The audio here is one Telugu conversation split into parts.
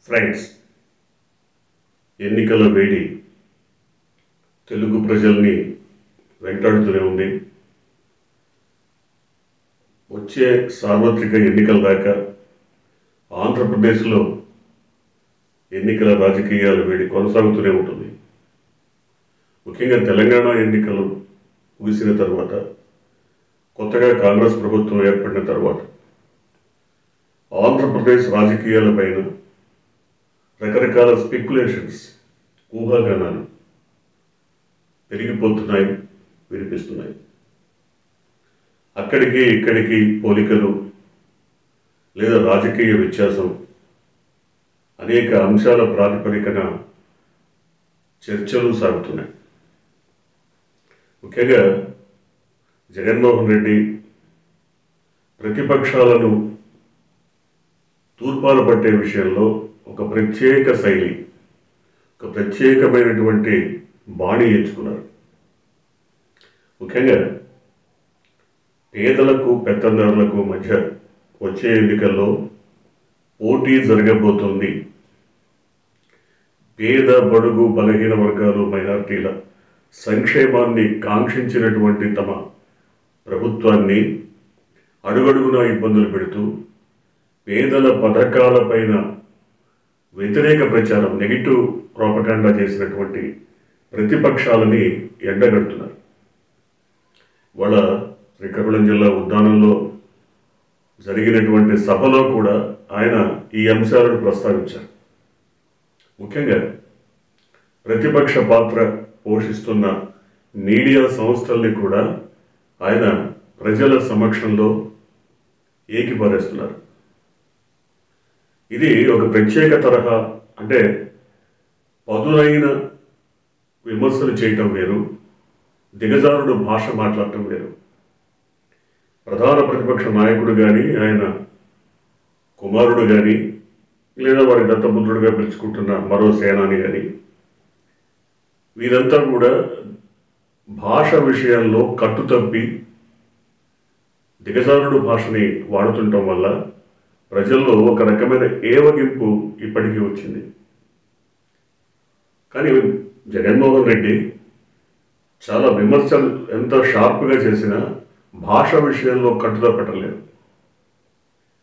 ఫ్రెండ్స్, ఎన్నికల వేడి తెలుగు ప్రజల్ని వెంటాడుతూనే ఉంది. వచ్చే సార్వత్రిక ఎన్నికల దాకా ఆంధ్రప్రదేశ్లో ఎన్నికల రాజకీయాల వేడి కొనసాగుతూనే ఉంటుంది. ముఖ్యంగా తెలంగాణ ఎన్నికలు ముగిసిన తర్వాత, కొత్తగా కాంగ్రెస్ ప్రభుత్వం ఏర్పడిన తర్వాత ఆంధ్రప్రదేశ్ రాజకీయాలపైన రకరకాల స్పెక్యులేషన్స్, ఊహాగానాలు పెరిగిపోతున్నాయి, వినిపిస్తున్నాయి. అక్కడికి ఇక్కడికి పోలికలు లేదా రాజకీయ వ్యత్యాసం అనేక అంశాల ప్రాతిపదికన చర్చలు సాగుతున్నాయి. ముఖ్యంగా జగన్మోహన్ రెడ్డి ప్రతిపక్షాలను తూర్పాలు పట్టే విషయంలో ఒక ప్రత్యేక శైలి, ఒక ప్రత్యేకమైనటువంటి బాణి ఎంచుకున్నారు. ముఖ్యంగా పేదలకు పెత్తందారులకు మధ్య వచ్చే ఎన్నికల్లో పోటీ జరగబోతోంది. పేద బడుగు బలహీన వర్గాలు మైనారిటీల సంక్షేమాన్ని కాంక్షించినటువంటి తమ ప్రభుత్వాన్ని అడుగడుగునా ఇబ్బందులు పెడుతూ పేదల పథకాలపైన వ్యతిరేక ప్రచారం, నెగిటివ్ ప్రోపగాండా చేసినటువంటి ప్రతిపక్షాలని ఎండగడుతున్నారు. వాళ్ళ శ్రీకాకుళం జిల్లా ఉద్దానంలో జరిగినటువంటి సభలో కూడా ఆయన ఈ అంశాలను ప్రస్తావించారు. ముఖ్యంగా ప్రతిపక్ష పాత్ర పోషిస్తున్న మీడియా సంస్థల్ని కూడా ఆయన ప్రజల సమక్షంలో ఏకిపారేస్తున్నారు. ఇది ఒక ప్రత్యేక తరహా, అంటే పదునైన విమర్శలు చేయటం వేరు, దిగజారుడు భాష మాట్లాడటం వేరు. ప్రధాన ప్రతిపక్ష నాయకుడు కానీ, ఆయన కుమారుడు కానీ, లేదా వారి దత్తపుత్రుడుగా పిలుచుకుంటున్న మరో సేనాని కానీ, వీరంతా కూడా భాష విషయాల్లో కట్టుతప్పి దిగజారుడు భాషని వాడుతుండటం వల్ల ప్రజల్లో ఒక రకమైన ఏవగింపు ఇప్పటికీ వచ్చింది. కానీ జగన్మోహన్ రెడ్డి చాలా విమర్శలు ఎంత షార్ప్గా చేసినా భాష విషయంలో కట్టుదప్పటలేదు.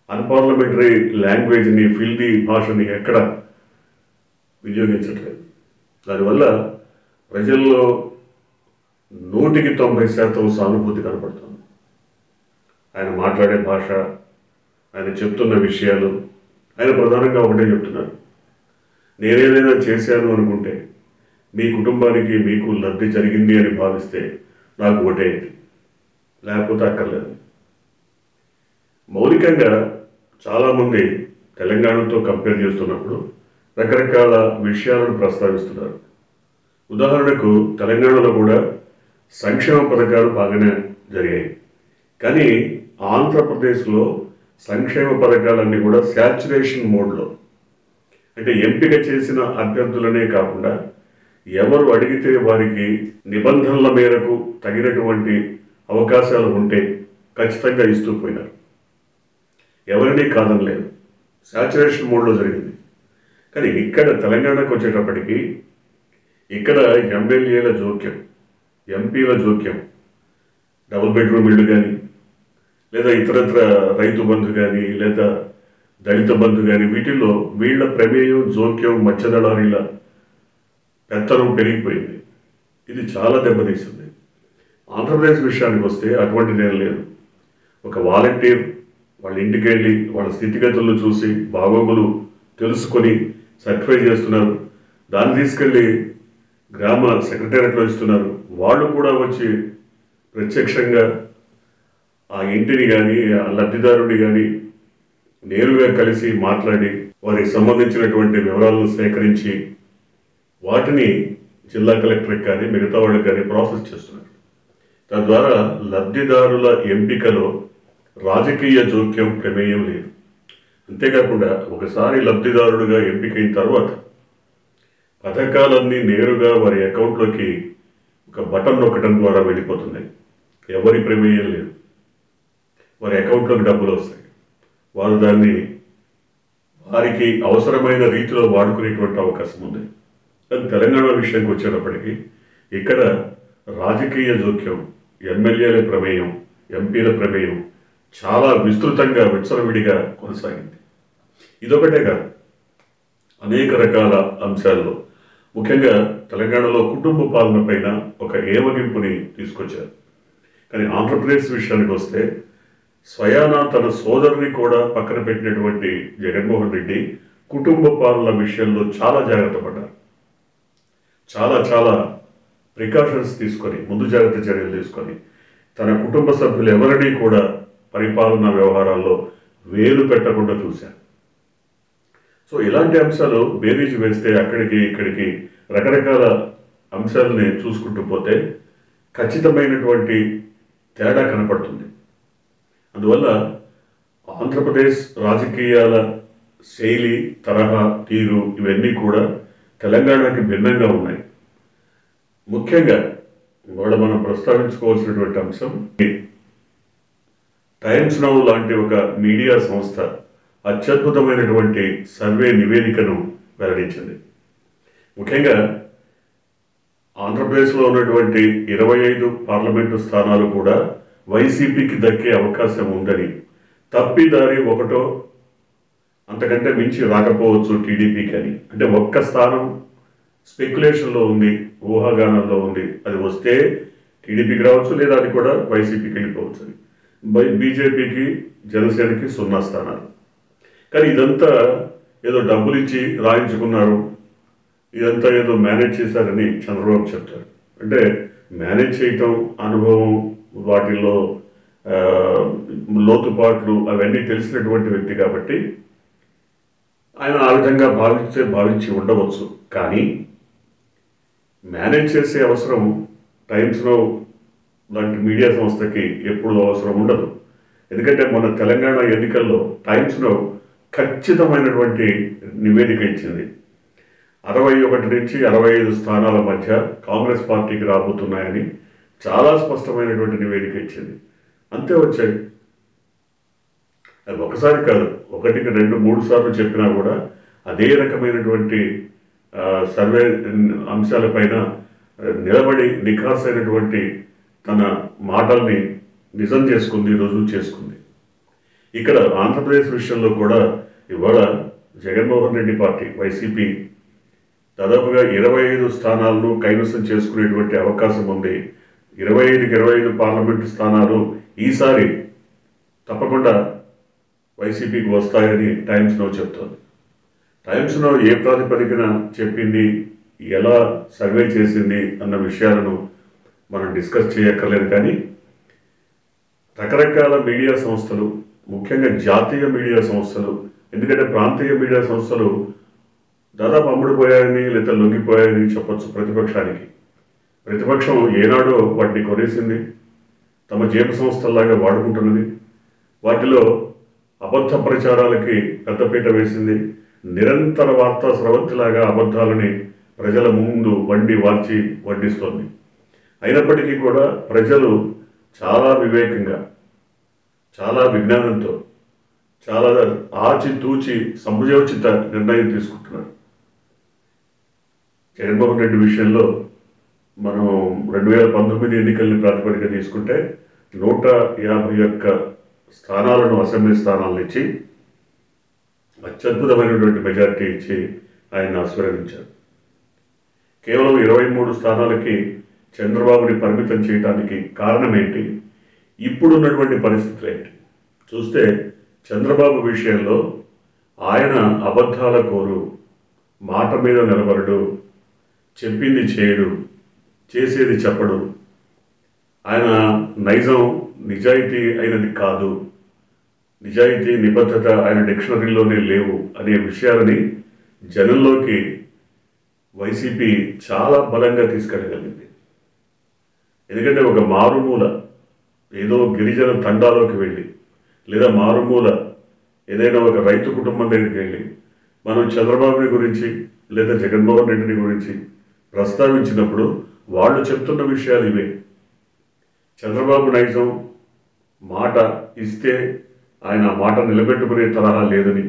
అన్పార్లమెంటరీ లాంగ్వేజ్ని, ఫిల్దీ భాషని ఎక్కడ వినియోగించట్లేదు. దానివల్ల ప్రజల్లో 190% సానుభూతి కనపడుతుంది. ఆయన మాట్లాడే భాష, ఆయన చెప్తున్న విషయాలు, ఆయన ప్రధానంగా ఒకటే చెప్తున్నారు: నేనేదైనా చేశాను అనుకుంటే, మీ కుటుంబానికి మీకు లబ్ధి జరిగింది అని భావిస్తే నాకు ఓటేయండి, లేకపోతే అక్కర్లేదు. మౌలికంగా చాలామంది తెలంగాణతో కంపేర్ చేస్తున్నప్పుడు రకరకాల విషయాలను ప్రస్తావిస్తున్నారు. ఉదాహరణకు తెలంగాణలో కూడా సంక్షేమ పథకాలు బాగానే జరిగాయి, కానీ ఆంధ్రప్రదేశ్లో సంక్షేమ పథకాలన్నీ కూడా శాచ్యురేషన్ మోడ్లో, అంటే ఎంపిక చేసిన అభ్యర్థులనే కాకుండా ఎవరు అడిగితే వారికి నిబంధనల మేరకు తగినటువంటి అవకాశాలు ఉంటే ఖచ్చితంగా ఇస్తూ పోయినారు. ఎవరినీ కాదనలేదు, శాచ్యురేషన్ మోడ్లో జరిగింది. కానీ ఇక్కడ తెలంగాణకు వచ్చేటప్పటికీ ఇక్కడ ఎమ్మెల్యేల జోక్యం, ఎంపీల జోక్యం, డబుల్ బెడ్రూమ్ ఇళ్ళు కానీ, లేదా ఇతరత్ర రైతు బంధు కానీ, లేదా దళిత బంధు కానీ, వీటిల్లో వీళ్ల ప్రమేయం, జోక్యం, మధ్యదళారీల పెత్తనం పెరిగిపోయింది. ఇది చాలా దెబ్బతీసింది. ఆంధ్రప్రదేశ్ విషయానికి వస్తే అటువంటిదేం లేదు. ఒక వాలంటీర్ వాళ్ళ ఇంటికి వెళ్ళి వాళ్ళ స్థితిగతులను చూసి బాగోగులు తెలుసుకొని సర్టిఫై చేస్తున్నారు. దాన్ని తీసుకెళ్ళి గ్రామ సెక్రటేరియట్లో ఇస్తున్నారు. వాళ్ళు కూడా వచ్చి ప్రత్యక్షంగా ఆ ఇంటిని కానీ, ఆ లబ్ధిదారుని కానీ నేరుగా కలిసి మాట్లాడి వారికి సంబంధించినటువంటి వివరాలను సేకరించి వాటిని జిల్లా కలెక్టర్కి కానీ మిగతా వాళ్ళకి కానీ ప్రాసెస్ చేస్తున్నారు. తద్వారా లబ్ధిదారుల ఎంపికలో రాజకీయ జోక్యం, ప్రమేయం లేదు. అంతేకాకుండా ఒకసారి లబ్ధిదారుడుగా ఎంపికైన తర్వాత పథకాలన్నీ నేరుగా వారి అకౌంట్లోకి ఒక బటన్ నొక్కడం ద్వారా వెళ్ళిపోతున్నాయి. ఎవరి ప్రమేయం లేదు, వారి అకౌంట్లోకి డబ్బులు వస్తాయి. వారు దాన్ని వారికి అవసరమైన రీతిలో వాడుకునేటువంటి అవకాశం ఉంది. కానీ తెలంగాణ విషయానికి వచ్చేటప్పటికీ ఇక్కడ రాజకీయ జోక్యం, ఎమ్మెల్యేల ప్రమేయం, ఎంపీల ప్రమేయం చాలా విస్తృతంగా విచ్చలవిడిగా కొనసాగింది. ఇదొకటే కాదు, అనేక రకాల అంశాల్లో ముఖ్యంగా తెలంగాణలో కుటుంబ పాలన పైన ఒక ఏవగింపుని తీసుకొచ్చారు. కానీ ఆంధ్రప్రదేశ్ విషయానికి వస్తే స్వయాన తన సోదరుని కూడా పక్కన పెట్టినటువంటి జగన్మోహన్ రెడ్డి కుటుంబ పాలన విషయంలో చాలా జాగ్రత్త పడ్డారు. చాలా ప్రికాషన్స్ తీసుకొని, ముందు జాగ్రత్త చర్యలు తీసుకొని తన కుటుంబ సభ్యులు ఎవరినీ కూడా పరిపాలనా వ్యవహారాల్లో వేలు పెట్టకుండా చూశారు. సో ఇలాంటి అంశాలు బేరీజు వేస్తే అక్కడికి ఇక్కడికి రకరకాల అంశాలని చూసుకుంటూ పోతే ఖచ్చితమైనటువంటి తేడా కనపడుతుంది. అందువల్ల ఆంధ్రప్రదేశ్ రాజకీయాల శైలి, తరహా, తీరు ఇవన్నీ కూడా తెలంగాణకి భిన్నంగా ఉన్నాయి. ముఖ్యంగా ఇవాళ మనం ప్రస్తావించుకోవాల్సినటువంటి అంశం, టైమ్స్ నౌ లాంటి ఒక మీడియా సంస్థ అత్యద్భుతమైనటువంటి సర్వే నివేదికను వెల్లడించింది. ముఖ్యంగా ఆంధ్రప్రదేశ్లో ఉన్నటువంటి 25 పార్లమెంటు స్థానాలు కూడా వైసీపీకి దక్కే అవకాశం ఉందని, తప్పిదారి ఒకటో అంతకంటే మించి రాకపోవచ్చు టీడీపీకి అని. అంటే ఒక్క స్థానం స్పెక్యులేషన్లో ఉంది, ఊహాగానంలో ఉంది. అది వస్తే టీడీపీకి రావచ్చు, లేదా అది కూడా వైసీపీకి వెళ్ళిపోవచ్చు అని. బీజేపీకి, జనసేనకి 0 స్థానాలు. కానీ ఇదంతా ఏదో డబ్బులు ఇచ్చి రాయించుకున్నారు, ఇదంతా ఏదో మేనేజ్ చేశారని చంద్రబాబు చెప్తారు. అంటే మేనేజ్ చేయటం, అనుభవం, వాటిల్లో లోతుపాట్లు అవన్నీ తెలిసినటువంటి వ్యక్తి కాబట్టి ఆయన ఆ విధంగా భావించి ఉండవచ్చు. కానీ మేనేజ్ చేసే అవసరం టైమ్స్ నౌ లాంటి మీడియా సంస్థకి ఎప్పుడు అవసరం ఉండదు. ఎందుకంటే మన తెలంగాణ ఎన్నికల్లో టైమ్స్ నౌ ఖచ్చితమైనటువంటి నివేదిక ఇచ్చింది. 61 నుంచి 65 స్థానాల మధ్య కాంగ్రెస్ పార్టీకి రాబోతున్నాయని చాలా స్పష్టమైనటువంటి నివేదిక ఇచ్చింది. అంతే వచ్చాయి. అది ఒకసారి కాదు, 1కి 2, 3 సార్లు చెప్పినా కూడా అదే రకమైనటువంటి సర్వే అంశాలపైన నిలబడి నిఖార్సైనటువంటి తన మాటల్ని నిజం చేసుకుంది, రుజువు చేసుకుంది. ఇక్కడ ఆంధ్రప్రదేశ్ విషయంలో కూడా ఇవాళ జగన్మోహన్ రెడ్డి పార్టీ వైసీపీ దాదాపుగా 25 స్థానాలను కైవసం చేసుకునేటువంటి అవకాశం ఉంది. 25కి 25 పార్లమెంటు స్థానాలు ఈసారి తప్పకుండా వైసీపీకి వస్తాయని టైమ్స్ నౌ చెప్తోంది. టైమ్స్ నౌ ఏ ప్రాతిపదికన చెప్పింది, ఎలా సర్వే చేసింది అన్న విషయాలను మనం డిస్కస్ చేయక్కర్లేదు. కానీ రకరకాల మీడియా సంస్థలు, ముఖ్యంగా జాతీయ మీడియా సంస్థలు, ఎందుకంటే ప్రాంతీయ మీడియా సంస్థలు దాదాపు అమ్ముడుపోయాయని లేదా లొంగిపోయాయని చెప్పొచ్చు ప్రతిపక్షానికి. ప్రతిపక్షం ఏనాడో వాటిని కొనేసింది, తమ జేబు సంస్థల్లాగా వాడుకుంటున్నది. వాటిలో అబద్ధ ప్రచారాలకి పెద్దపీట వేసింది. నిరంతర వార్తా స్రవంతిలాగా అబద్ధాలని ప్రజల ముందు వాల్చి వడ్డిస్తోంది. అయినప్పటికీ కూడా ప్రజలు చాలా వివేకంగా, చాలా విజ్ఞానంతో, చాలా ఆచితూచి సంయోచిత నిర్ణయం తీసుకుంటున్నారు. జగన్మోహన్ రెడ్డి విషయంలో మనం 2019 ఎన్నికల్ని ప్రాతిపదిక తీసుకుంటే 151 స్థానాలను, అసెంబ్లీ స్థానాలను ఇచ్చి అత్యద్భుతమైనటువంటి మెజార్టీ ఇచ్చి ఆయన ఆశీర్వదించారు. కేవలం 23 స్థానాలకి చంద్రబాబుని పరిమితం చేయడానికి కారణం ఏంటి, ఇప్పుడున్నటువంటి పరిస్థితులు ఏంటి చూస్తే చంద్రబాబు విషయంలో ఆయన అబద్ధాల కోరు, మాట మీద నిలబడడు, చెప్పింది చేయడు, చేసేది చెప్పడు, ఆయన నైజం నిజాయితీ అయినది కాదు, నిజాయితీ నిబద్ధత ఆయన డిక్షనరీలోనే లేవు అనే విషయాలని జనంలోకి వైసీపీ చాలా బలంగా తీసుకెళ్ళగలిగింది. ఎందుకంటే ఒక మారుమూల ఏదో గిరిజన తండాలోకి వెళ్ళి, లేదా మారుమూల ఏదైనా ఒక రైతు కుటుంబం దగ్గరికి వెళ్ళి మనం చంద్రబాబుని గురించి లేదా జగన్మోహన్ రెడ్డిని గురించి ప్రస్తావించినప్పుడు వాళ్ళు చెప్తున్న విషయాలు ఇవే. చంద్రబాబు నైజం, మాట ఇస్తే ఆయన మాట నిలబెట్టుకునే తరహా లేదని,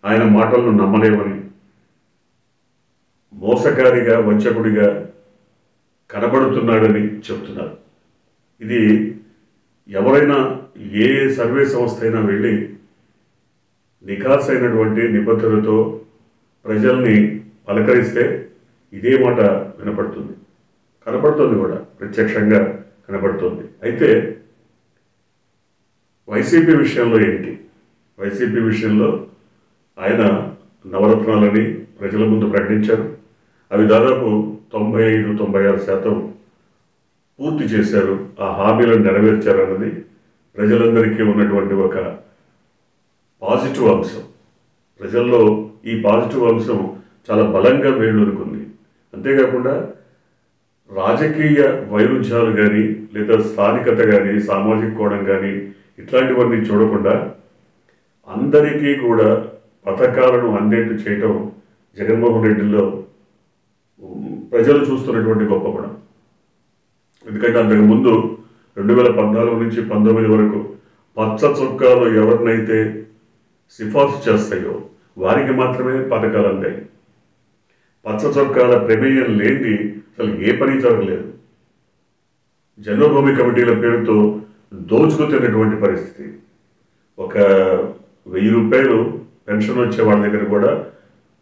ఆయన మాటలను నమ్మలేమని, మోసకారిగా వంచకుడిగా కనబడుతున్నాడని చెప్తున్నారు. ఇది ఎవరైనా ఏ సర్వే సంస్థ అయినా వెళ్ళి నిఖార్సైనటువంటి నిబద్ధతతో ప్రజల్ని పలకరిస్తే ఇదే మాట కనపడుతుంది కూడా, ప్రత్యక్షంగా కనపడుతుంది. అయితే వైసీపీ విషయంలో ఏంటి? వైసీపీ విషయంలో ఆయన నవరత్నాలని ప్రజల ముందు ప్రకటించారు. అవి దాదాపు 95-96% పూర్తి చేశారు. ఆ హామీలను నెరవేర్చారు అన్నది ప్రజలందరికీ ఉన్నటువంటి ఒక పాజిటివ్ అంశం. ప్రజల్లో ఈ పాజిటివ్ అంశం చాలా బలంగా వేళ్ళూరుకుంది. అంతేకాకుండా రాజకీయ వైరుధ్యాలు కానీ, లేదా స్థానికత కానీ, సామాజిక కోణం కానీ ఇట్లాంటివన్నీ చూడకుండా అందరికీ కూడా పథకాలను అందేట్టు చేయటం జగన్మోహన్ రెడ్డిలో ప్రజలు చూస్తున్నటువంటి గొప్ప గుణం. ఎందుకంటే అంతకుముందు 2014 నుంచి 19 వరకు పచ్చ చొక్కాలు ఎవరినైతే సిఫార్సు చేస్తాయో వారికి మాత్రమే పథకాలు అందాయి. పచ్చ చొక్కాల ప్రమేయం లేని అసలు ఏ పని జరగలేదు. జన్మభూమి కమిటీల పేరుతో దోచుకుతున్నటువంటి పరిస్థితి. ఒక 1000 రూపాయలు పెన్షన్ వచ్చే వాళ్ళ దగ్గర కూడా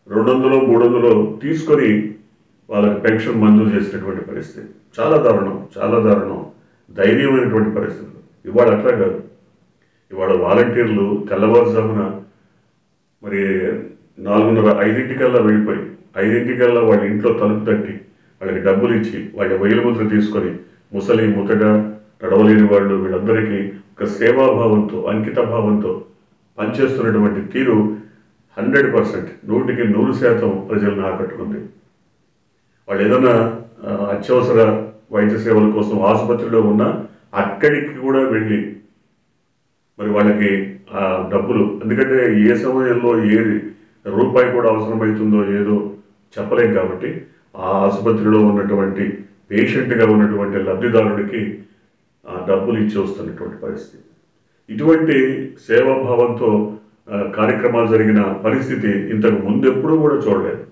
200-300 తీసుకొని వాళ్ళకి పెన్షన్ మంజూరు చేసినటువంటి పరిస్థితి. చాలా దారుణం, దయనీయమైనటువంటి పరిస్థితులు. ఇవాళ అట్లా కాదు. ఇవాళ వాలంటీర్లు తెల్లవారుజామున మరి 4:30-5 వెళ్ళిపోయి 5 వాళ్ళ ఇంట్లో తలుపు తట్టి వాళ్ళకి డబ్బులు ఇచ్చి వాళ్ళ వేలిముద్ర తీసుకొని ముసలి ముతగా నడవలేని వాళ్ళు వీళ్ళందరికీ ఒక సేవాభావంతో, అంకిత భావంతో పనిచేస్తున్నటువంటి తీరు 100%, 100% ప్రజలను ఆకట్టుకుంది. వాళ్ళు ఏదైనా అత్యవసర వైద్య సేవల కోసం ఆసుపత్రిలో ఉన్నా అక్కడికి కూడా వెళ్ళి మరి వాళ్ళకి ఆ డబ్బులు, ఎందుకంటే ఏ సమయంలో ఏ రూపాయి కూడా అవసరమవుతుందో ఏదో చెప్పలేం కాబట్టి ఆ ఆసుపత్రిలో ఉన్నటువంటి పేషెంట్గా ఉన్నటువంటి లబ్ధిదారుడికి ఆ డబ్బులు ఇచ్చి వస్తున్నటువంటి పరిస్థితి. ఇటువంటి సేవాభావంతో కార్యక్రమాలు జరిగిన పరిస్థితి ఇంతకు ముందెప్పుడూ కూడా చూడలేదు.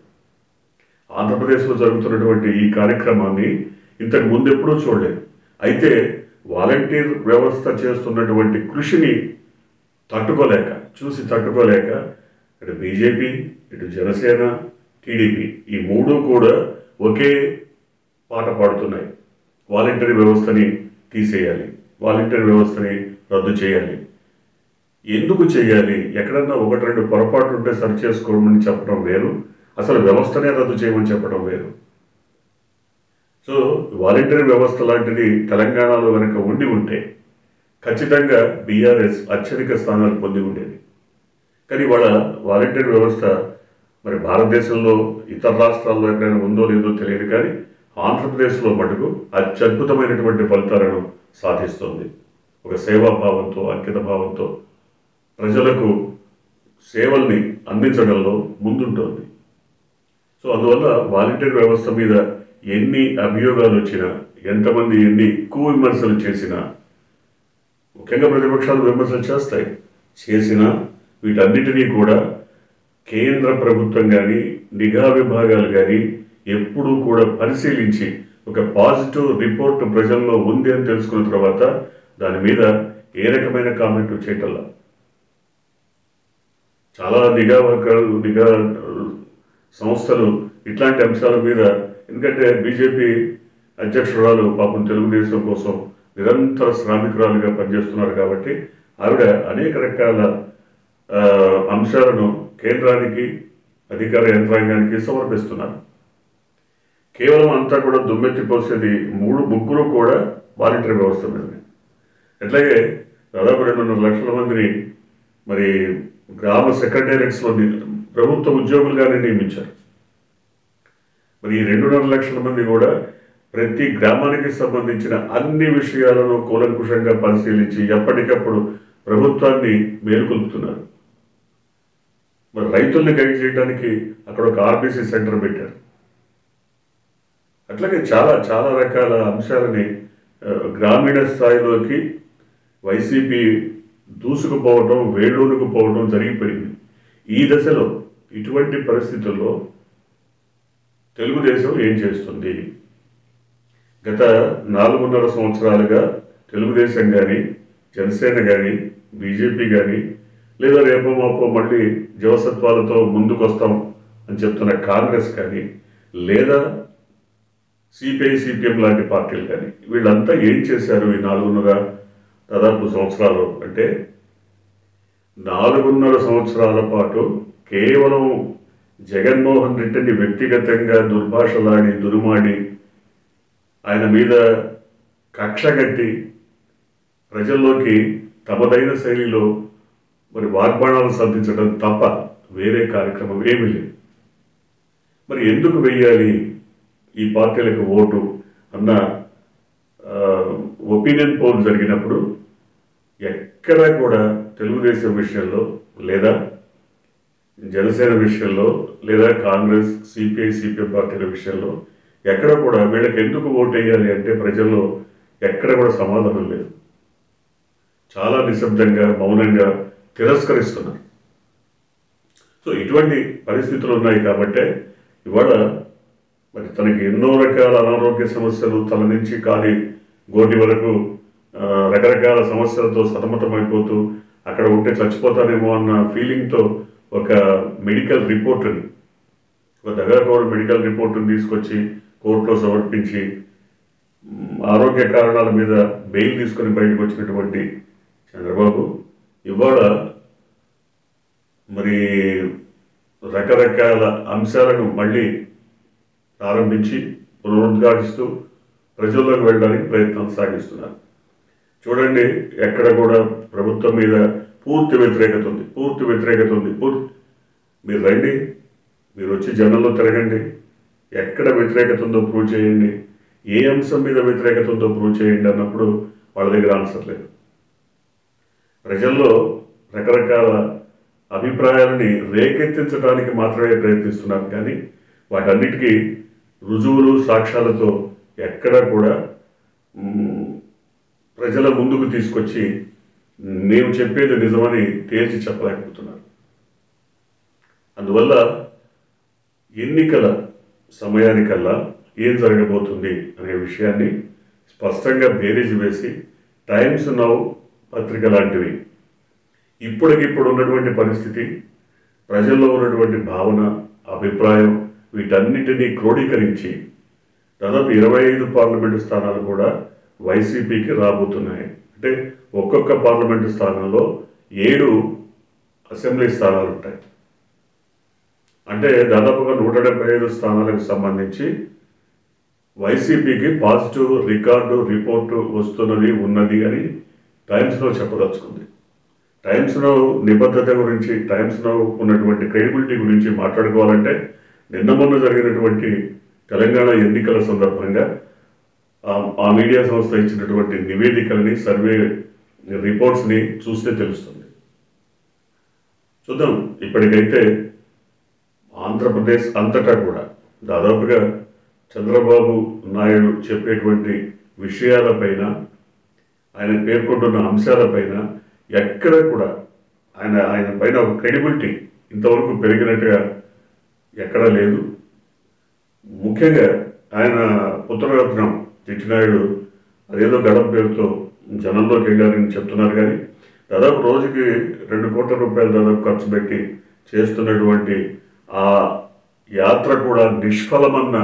ఆంధ్రప్రదేశ్లో జరుగుతున్నటువంటి ఈ కార్యక్రమాన్ని ఇంతకు ముందెప్పుడూ చూడలేదు. అయితే వాలంటీర్ వ్యవస్థ చేస్తున్నటువంటి కృషిని తట్టుకోలేక ఇటు బీజేపీ, ఇటు జనసేన, టీడీపీ ఈ మూడు కూడా ఒకే పాట పాడుతున్నాయి. వాలంటరీ వ్యవస్థని తీసేయాలి, వాలంటరీ వ్యవస్థని రద్దు చేయాలి. ఎందుకు చేయాలి? ఎక్కడన్నా 1-2 పొరపాట్లు ఉంటే సరి చేసుకోమని చెప్పడం వేరు, అసలు వ్యవస్థనే రద్దు చేయమని చెప్పడం వేరు. సో వాలంటరీ వ్యవస్థ లాంటిది తెలంగాణలో కనుక ఉంటే ఖచ్చితంగా బీఆర్ఎస్ అత్యధిక స్థానాలు పొంది ఉండేది. కానీ వాళ్ళ వాలంటరీ వ్యవస్థ మరి భారతదేశంలో ఇతర రాష్ట్రాల్లో ఎక్కడైనా ఉందో లేదో తెలియదు, కానీ ఆంధ్రప్రదేశ్లో మటుకు అత్యద్భుతమైనటువంటి ఫలితాలను సాధిస్తుంది. ఒక సేవాభావంతో, అంకిత భావంతో ప్రజలకు సేవల్ని అందించడంలో ముందుంటోంది. సో అందువల్ల వాలంటరీ వ్యవస్థ మీద ఎన్ని అభియోగాలు వచ్చినా, ఎంతమంది ఎన్ని ఎక్కువ విమర్శలు చేసినా, ముఖ్యంగా ప్రతిపక్షాలు విమర్శలు చేసినా వీటన్నిటినీ కూడా కేంద్ర ప్రభుత్వం కానీ, నిఘా విభాగాలు కానీ ఎప్పుడూ కూడా పరిశీలించి ఒక పాజిటివ్ రిపోర్ట్ ప్రజల్లో ఉంది అని తెలుసుకున్న తర్వాత దాని మీద ఏ రకమైన కామెంట్ చేయటల్లా. చాలా నిఘా సంస్థలు ఇట్లాంటి అంశాల మీద, ఎందుకంటే బీజేపీ అధ్యక్షురాలు పాపం తెలుగుదేశం కోసం నిరంతర శ్రామికురాలుగా పనిచేస్తున్నారు కాబట్టి ఆవిడ అనేక రకాల అంశాలను కేంద్రానికి, అధికార యంత్రాంగానికి సమర్పిస్తున్నారు. కేవలం అంతా కూడా దుమ్మెత్తిపోసేది ముగ్గురు కూడా వాలంటరీ వ్యవస్థ మీదనే. అట్లాగే దాదాపు 2.5 లక్షల మందిని మరి గ్రామ సెక్రటేరియట్స్లో ప్రభుత్వ ఉద్యోగులుగానే నియమించారు. మరి ఈ 2.5 లక్షల మంది కూడా ప్రతి గ్రామానికి సంబంధించిన అన్ని విషయాలను కూలంకుషంగా పరిశీలించి ఎప్పటికప్పుడు ప్రభుత్వాన్ని మేలుకొల్పుతున్నారు. మరి రైతుల్ని గైడ్ చేయడానికి అక్కడ ఒక ఆర్బీసీ సెంటర్ పెట్టారు. అట్లాగే చాలా రకాల అంశాలని గ్రామీణ స్థాయిలోకి వైసీపీ దూసుకుపోవటం, వేళ్ళూరుకుపోవటం జరిగిపోయింది. ఈ దశలో ఇటువంటి పరిస్థితుల్లో తెలుగుదేశం ఏం చేస్తుంది? గత 4.5 సంవత్సరాలుగా తెలుగుదేశం కానీ, జనసేన కానీ, బీజేపీ కానీ, లేదా రేపో మాపో మళ్ళీ జవసత్వాలతో ముందుకొస్తాం అని చెప్తున్న కాంగ్రెస్ కానీ, లేదా సిపిఐ సిపిఎం లాంటి పార్టీలు కానీ, వీళ్ళంతా ఏం చేశారు ఈ 4.5 దాదాపు సంవత్సరాలు? అంటే 4.5 సంవత్సరాల పాటు కేవలం జగన్మోహన్ రెడ్డిని వ్యక్తిగతంగా దుర్భాషలాడి దురుమాడి ఆయన మీద కక్షగట్టి ప్రజల్లోకి తమదైన శైలిలో మరి వాగ్బాణాలు సంధించడం తప్ప వేరే కార్యక్రమం ఏమీ లేదు. మరి ఎందుకు వెయ్యాలి ఈ పార్టీలకు ఓటు అన్న ఒపీనియన్ పోల్ జరిగినప్పుడు ఎక్కడా కూడా తెలుగుదేశం విషయంలో, లేదా జనసేన విషయంలో, లేదా కాంగ్రెస్ సిపిఐ సిపిఎం పార్టీల విషయంలో ఎక్కడ కూడా వీళ్ళకి ఎందుకు ఓటు వేయాలి అంటే ప్రజల్లో ఎక్కడ కూడా సమాధానం లేదు. చాలా నిశ్శబ్దంగా మౌనంగా తిరస్కరిస్తున్నారు. సో ఇటువంటి పరిస్థితులు ఉన్నాయి కాబట్టే ఇవాళ మరి తనకి ఎన్నో రకాల అనారోగ్య సమస్యలు, తల నుంచి కాలి గోటి వరకు రకరకాల సమస్యలతో సతమతమైపోతూ అక్కడ ఉంటే చచ్చిపోతానేమో అన్న ఫీలింగ్తో ఒక మెడికల్ రిపోర్టుని, ఒక దగ్గరకోడు మెడికల్ రిపోర్టుని తీసుకొచ్చి కోర్టులో సమర్పించి ఆరోగ్య కారణాల మీద బెయిల్ తీసుకొని బయటకు వచ్చినటువంటి చంద్రబాబు ఇవాళ మరి రకరకాల అంశాలను మళ్ళీ ప్రారంభించి పునరుద్ఘాటిస్తూ ప్రజల్లోకి వెళ్ళడానికి ప్రయత్నం సాగిస్తున్నారు. చూడండి, ఎక్కడ కూడా ప్రభుత్వం మీద పూర్తి వ్యతిరేకత ఉంది, పూర్తి వ్యతిరేకత ఉంది. మీరు రండి, మీరు వచ్చి జనంలో తిరగండి, ఎక్కడ వ్యతిరేకత ఉందో ప్రూవ్ చేయండి, ఏ అంశం మీద వ్యతిరేకత ఉందో ప్రూవ్ చేయండి అన్నప్పుడు వాళ్ళ దగ్గర ఆన్సర్ లేదు. ప్రజల్లో రకరకాల అభిప్రాయాలని రేకెత్తించడానికి మాత్రమే ప్రయత్నిస్తున్నారు, కానీ వాటన్నిటికీ రుజువులు సాక్ష్యాలతో ఎక్కడా కూడా ప్రజల ముందుకు తీసుకొచ్చి మేము చెప్పేది నిజమని తేల్చి చెప్పలేకపోతున్నారు. అందువల్ల ఎన్నికల సమయానికల్లా ఏం జరగబోతుంది అనే విషయాన్ని స్పష్టంగా బేరీజు వేసి టైమ్స్ నౌ పత్రిక లాంటివి ఇప్పటికిప్పుడు ఉన్నటువంటి పరిస్థితి, ప్రజల్లో ఉన్నటువంటి భావన, అభిప్రాయం వీటన్నిటినీ క్రోడీకరించి దాదాపు 25 పార్లమెంటు స్థానాలు కూడా వైసీపీకి రాబోతున్నాయి. అంటే ఒక్కొక్క పార్లమెంటు స్థానంలో 7 అసెంబ్లీ స్థానాలు ఉంటాయి. అంటే దాదాపుగా 175 స్థానాలకు సంబంధించి వైసీపీకి పాజిటివ్ రికార్డు రిపోర్టు వస్తున్నది ఉన్నది అని టైమ్స్లో చెప్పదలుచుకుంది. టైమ్స్లో నిబద్ధత గురించి, టైమ్స్లో ఉన్నటువంటి క్రెడిబిలిటీ గురించి మాట్లాడుకోవాలంటే నిన్న మొన్న జరిగినటువంటి తెలంగాణ ఎన్నికల సందర్భంగా ఆ మీడియా సంస్థ ఇచ్చినటువంటి నివేదికలని, సర్వే రిపోర్ట్స్ని చూస్తే తెలుస్తుంది. చూద్దాం. ఇప్పటికైతే ఆంధ్రప్రదేశ్ అంతటా కూడా దాదాపుగా చంద్రబాబు నాయుడు చెప్పేటువంటి విషయాలపైన, ఆయన పేర్కొంటున్న అంశాలపైన ఎక్కడ కూడా ఆయన పైన ఒక క్రెడిబిలిటీ ఇంతవరకు పెరిగినట్టుగా ఎక్కడా లేదు. ముఖ్యంగా ఆయన పుత్రరత్నం చిట్టినాయుడు అదేదో గడం పేరుతో జనంలోకి వెళ్ళారని చెప్తున్నారు, కానీ దాదాపు రోజుకి 2 కోట్ల రూపాయలు దాదాపు ఖర్చు పెట్టి చేస్తున్నటువంటి ఆ యాత్ర కూడా నిష్ఫలమన్న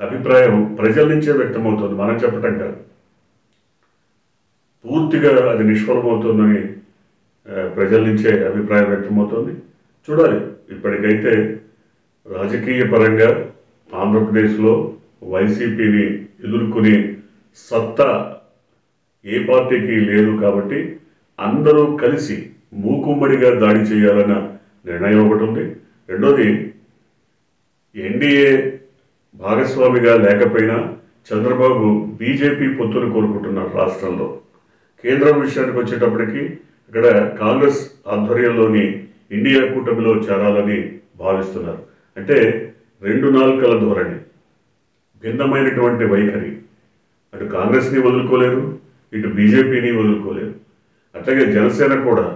అభిప్రాయం ప్రజల నుంచే వ్యక్తమవుతుంది, మనం చెప్పటం కాదు. పూర్తిగా అది నిష్ఫలమవుతుందని ప్రజల నుంచే అభిప్రాయం వ్యక్తమవుతుంది. చూడాలి. ఇప్పటికైతే రాజకీయ పరంగా ఆంధ్రప్రదేశ్లో వైసీపీని ఎదుర్కొనే సత్తా ఏ పార్టీకి లేదు కాబట్టి అందరూ కలిసి మూకుమ్మడిగా దాడి చేయాలన్న నిర్ణయం ఒకటి ఉంది. రెండోది, ఎన్డీఏ భాగస్వామిగా లేకపోయినా చంద్రబాబు బీజేపీ పొత్తును కోరుకుంటున్నారు రాష్ట్రంలో. కేంద్రం విషయానికి వచ్చేటప్పటికి ఇక్కడ కాంగ్రెస్ ఆధ్వర్యంలోని ఇండియా కూటమిలో చేరాలని భావిస్తున్నారు. అంటే 2 నాలుకల ధోరణి, భిన్నమైనటువంటి వైఖరి. అటు కాంగ్రెస్ని వదులుకోలేరు, ఇటు బీజేపీని వదులుకోలేరు. అట్లాగే జనసేన కూడా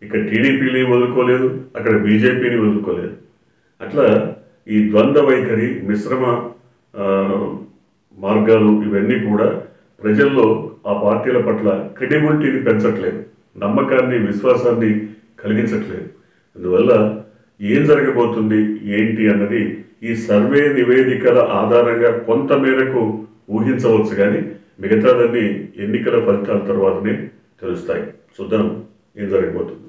ఇక్కడ టీడీపీని వదులుకోలేదు, అక్కడ బీజేపీని వదులుకోలేదు. అట్లా ఈ ద్వంద్వ వైఖరి, మిశ్రమ మార్గాలు ఇవన్నీ కూడా ప్రజల్లో ఆ పార్టీల పట్ల క్రెడిబిలిటీని పెంచట్లేదు, నమ్మకాన్ని, విశ్వాసాన్ని కలిగించట్లేదు. అందువల్ల ఏం జరగబోతుంది ఏంటి అన్నది ఈ సర్వే నివేదికల ఆధారంగా కొంత మేరకు ఊహించవచ్చు, కానీ మిగతాదన్నీ ఎన్నికల ఫలితాల తర్వాతనే తెలుస్తాయి. చూద్దాం ఏం జరగబోతుంది.